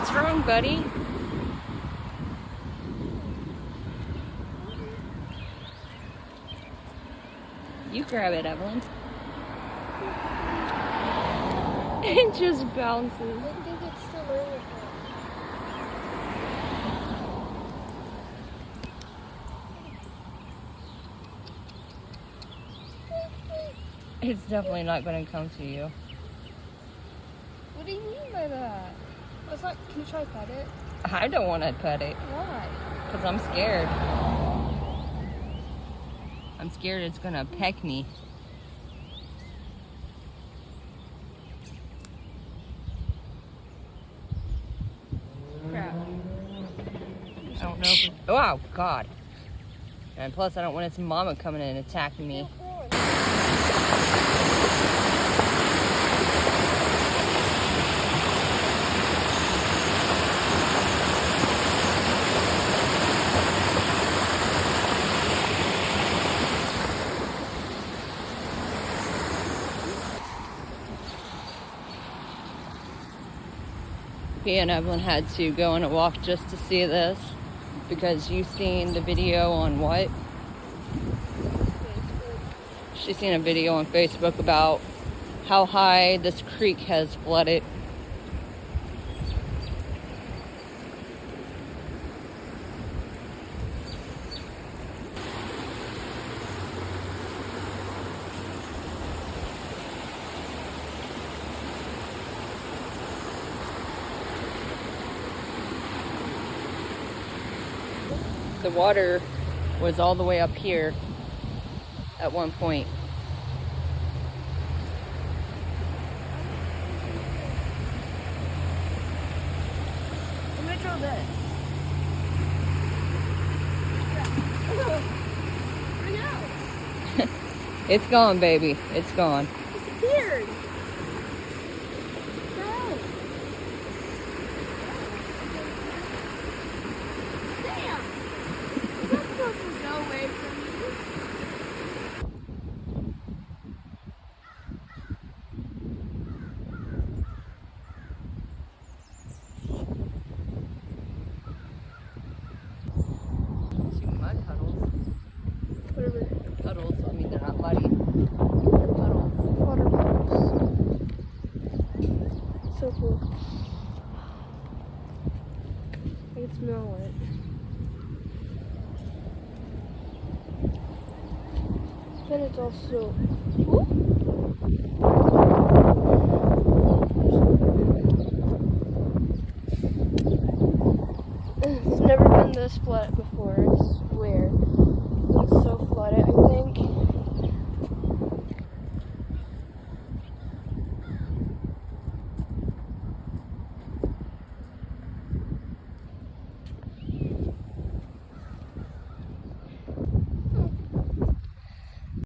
What's wrong, buddy? You grab it, Evelyn. It just bounces. I think it's still learning. It's definitely not going to come to you. What do you mean by that? It's like, can you try to pet it? I don't want to pet it Why? because I'm scared. I'm scared it's going to peck me. Crap. I don't know if oh, God. And plus, I don't want its mama coming in and attacking me. Me and Evelyn had to go on a walk just to see this because you've seen the video on what? She's seen a video on Facebook about how high this creek has flooded. The water was all the way up here at one point. I'm gonna draw this. It's gone, baby. It's gone. Disappeared. No. Damn. You're not supposed to go away from me. Two mud puddles. Whatever. Puddles, I mean, they're not muddy. They're puddles. Water bottles. So cool. I can smell it. But it's also. It's never been this flat before, I swear.